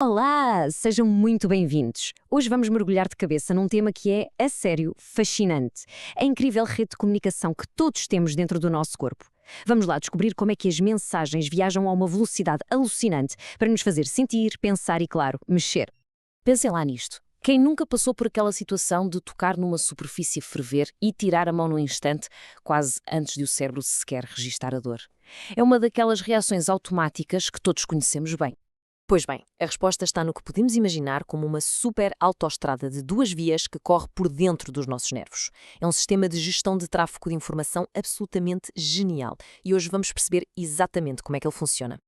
Olá, sejam muito bem-vindos. Hoje vamos mergulhar de cabeça num tema que é, a sério, fascinante. A incrível rede de comunicação que todos temos dentro do nosso corpo. Vamos lá descobrir como é que as mensagens viajam a uma velocidade alucinante para nos fazer sentir, pensar e, claro, mexer. Pensem lá nisto. Quem nunca passou por aquela situação de tocar numa superfície ferver e tirar a mão num instante, quase antes de o cérebro sequer registar a dor? É uma daquelas reações automáticas que todos conhecemos bem. Pois bem, a resposta está no que podemos imaginar como uma super autoestrada de duas vias que corre por dentro dos nossos nervos. É um sistema de gestão de tráfego de informação absolutamente genial e hoje vamos perceber exatamente como é que ele funciona.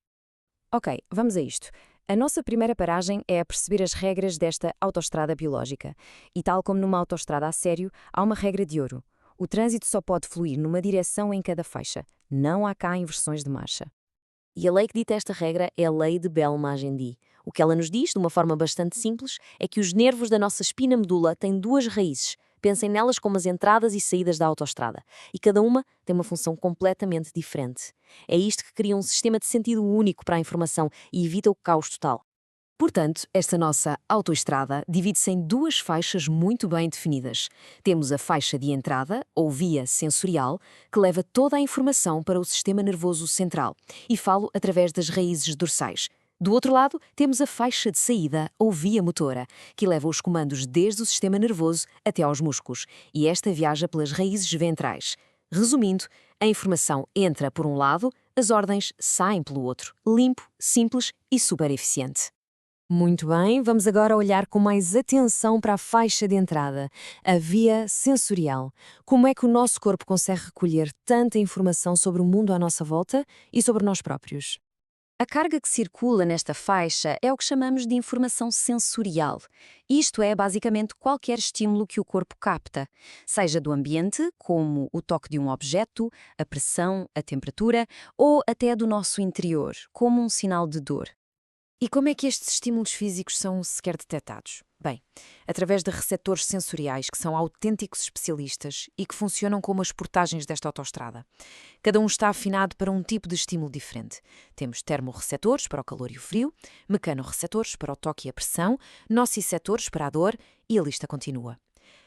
Ok, vamos a isto. A nossa primeira paragem é a perceber as regras desta autoestrada biológica. E tal como numa autoestrada a sério, há uma regra de ouro. O trânsito só pode fluir numa direção em cada faixa. Não há cá inversões de marcha. E a lei que dita esta regra é a lei de Bell-Magendie. O que ela nos diz, de uma forma bastante simples, é que os nervos da nossa espina medula têm duas raízes. Pensem nelas como as entradas e saídas da autoestrada. E cada uma tem uma função completamente diferente. É isto que cria um sistema de sentido único para a informação e evita o caos total. Portanto, esta nossa autoestrada divide-se em duas faixas muito bem definidas. Temos a faixa de entrada, ou via sensorial, que leva toda a informação para o sistema nervoso central, e falo através das raízes dorsais. Do outro lado, temos a faixa de saída, ou via motora, que leva os comandos desde o sistema nervoso até aos músculos, e esta viaja pelas raízes ventrais. Resumindo, a informação entra por um lado, as ordens saem pelo outro. Limpo, simples e super eficiente. Muito bem, vamos agora olhar com mais atenção para a faixa de entrada, a via sensorial. Como é que o nosso corpo consegue recolher tanta informação sobre o mundo à nossa volta e sobre nós próprios? A carga que circula nesta faixa é o que chamamos de informação sensorial. Isto é basicamente qualquer estímulo que o corpo capta, seja do ambiente, como o toque de um objeto, a pressão, a temperatura, ou até do nosso interior, como um sinal de dor. E como é que estes estímulos físicos são sequer detectados? Bem, através de receptores sensoriais que são autênticos especialistas e que funcionam como as portagens desta autoestrada. Cada um está afinado para um tipo de estímulo diferente. Temos termorreceptores para o calor e o frio, mecanorreceptores para o toque e a pressão, nociceptores para a dor e a lista continua.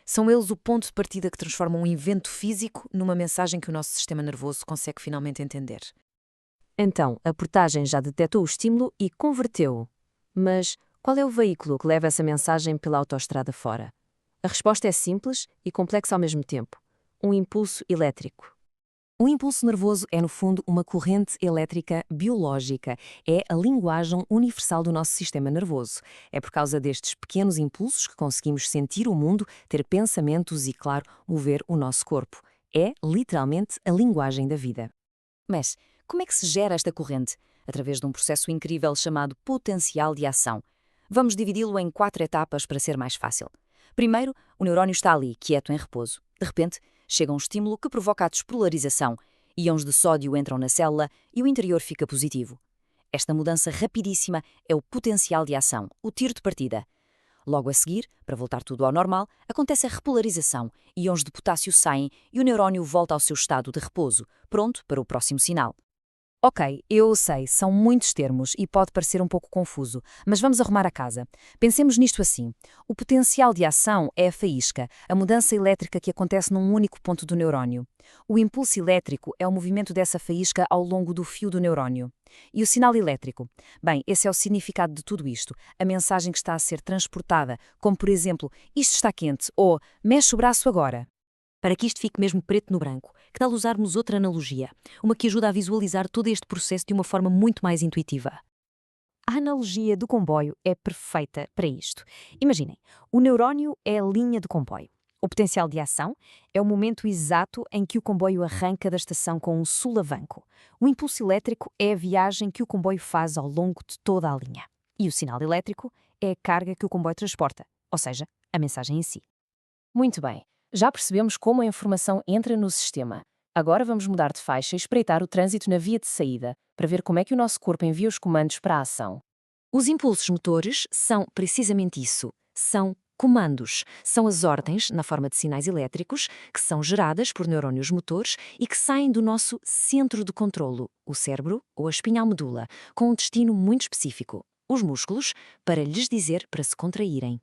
São eles o ponto de partida que transforma um evento físico numa mensagem que o nosso sistema nervoso consegue finalmente entender. Então, a portagem já detectou o estímulo e converteu-o. Mas qual é o veículo que leva essa mensagem pela autoestrada fora? A resposta é simples e complexa ao mesmo tempo. Um impulso elétrico. O impulso nervoso é, no fundo, uma corrente elétrica biológica. É a linguagem universal do nosso sistema nervoso. É por causa destes pequenos impulsos que conseguimos sentir o mundo, ter pensamentos e, claro, mover o nosso corpo. É, literalmente, a linguagem da vida. Mas como é que se gera esta corrente? Através de um processo incrível chamado potencial de ação. Vamos dividi-lo em 4 etapas para ser mais fácil. Primeiro, o neurónio está ali, quieto em repouso. De repente, chega um estímulo que provoca a despolarização. Íons de sódio entram na célula e o interior fica positivo. Esta mudança rapidíssima é o potencial de ação, o tiro de partida. Logo a seguir, para voltar tudo ao normal, acontece a repolarização. Íons de potássio saem e o neurónio volta ao seu estado de repouso, pronto para o próximo sinal. Ok, eu sei, são muitos termos e pode parecer um pouco confuso, mas vamos arrumar a casa. Pensemos nisto assim. O potencial de ação é a faísca, a mudança elétrica que acontece num único ponto do neurónio. O impulso elétrico é o movimento dessa faísca ao longo do fio do neurónio. E o sinal elétrico? Bem, esse é o significado de tudo isto, a mensagem que está a ser transportada, como por exemplo, isto está quente ou mexe o braço agora. Para que isto fique mesmo preto no branco, que tal usarmos outra analogia? Uma que ajuda a visualizar todo este processo de uma forma muito mais intuitiva. A analogia do comboio é perfeita para isto. Imaginem, o neurónio é a linha do comboio. O potencial de ação é o momento exato em que o comboio arranca da estação com um sulavanco. O impulso elétrico é a viagem que o comboio faz ao longo de toda a linha. E o sinal elétrico é a carga que o comboio transporta, ou seja, a mensagem em si. Muito bem. Já percebemos como a informação entra no sistema. Agora vamos mudar de faixa e espreitar o trânsito na via de saída, para ver como é que o nosso corpo envia os comandos para a ação. Os impulsos motores são precisamente isso. São comandos. São as ordens, na forma de sinais elétricos, que são geradas por neurónios motores e que saem do nosso centro de controlo, o cérebro ou a espinhal medula, com um destino muito específico. os músculos para lhes dizer para se contraírem.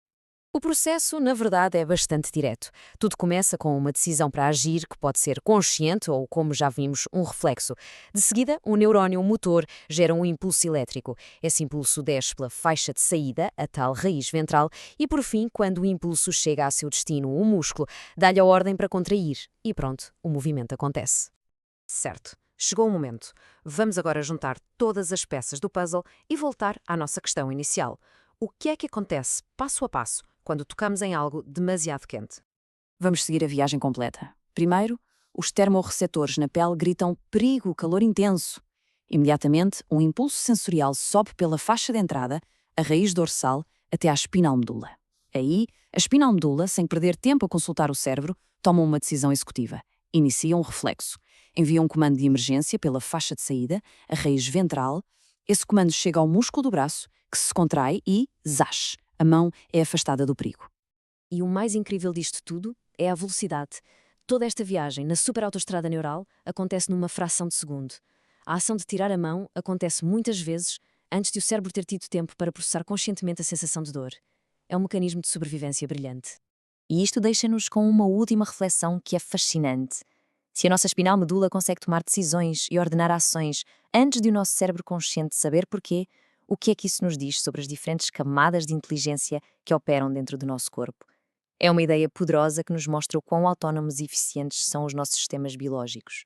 O processo, na verdade, é bastante direto. Tudo começa com uma decisão para agir, que pode ser consciente ou, como já vimos, um reflexo. De seguida, o neurónio motor gera um impulso elétrico. Esse impulso desce pela faixa de saída, a tal raiz ventral, e por fim, quando o impulso chega a seu destino, o músculo, dá-lhe a ordem para contrair. E pronto, o movimento acontece. Certo, chegou o momento. Vamos agora juntar todas as peças do puzzle e voltar à nossa questão inicial. O que é que acontece, passo a passo, quando tocamos em algo demasiado quente? Vamos seguir a viagem completa. Primeiro, os termorreceptores na pele gritam perigo, calor intenso. Imediatamente, um impulso sensorial sobe pela faixa de entrada, a raiz dorsal, até à espinal medula. Aí, a espinal medula, sem perder tempo a consultar o cérebro, toma uma decisão executiva. Inicia um reflexo. Envia um comando de emergência pela faixa de saída, a raiz ventral. Esse comando chega ao músculo do braço, que se contrai e, zás, a mão é afastada do perigo. E o mais incrível disto tudo é a velocidade. Toda esta viagem na superautostrada neural acontece numa fração de segundo. A ação de tirar a mão acontece muitas vezes antes de o cérebro ter tido tempo para processar conscientemente a sensação de dor. É um mecanismo de sobrevivência brilhante. E isto deixa-nos com uma última reflexão que é fascinante. Se a nossa espinal medula consegue tomar decisões e ordenar ações antes de o nosso cérebro consciente saber porquê, o que é que isso nos diz sobre as diferentes camadas de inteligência que operam dentro do nosso corpo? É uma ideia poderosa que nos mostra o quão autónomos e eficientes são os nossos sistemas biológicos.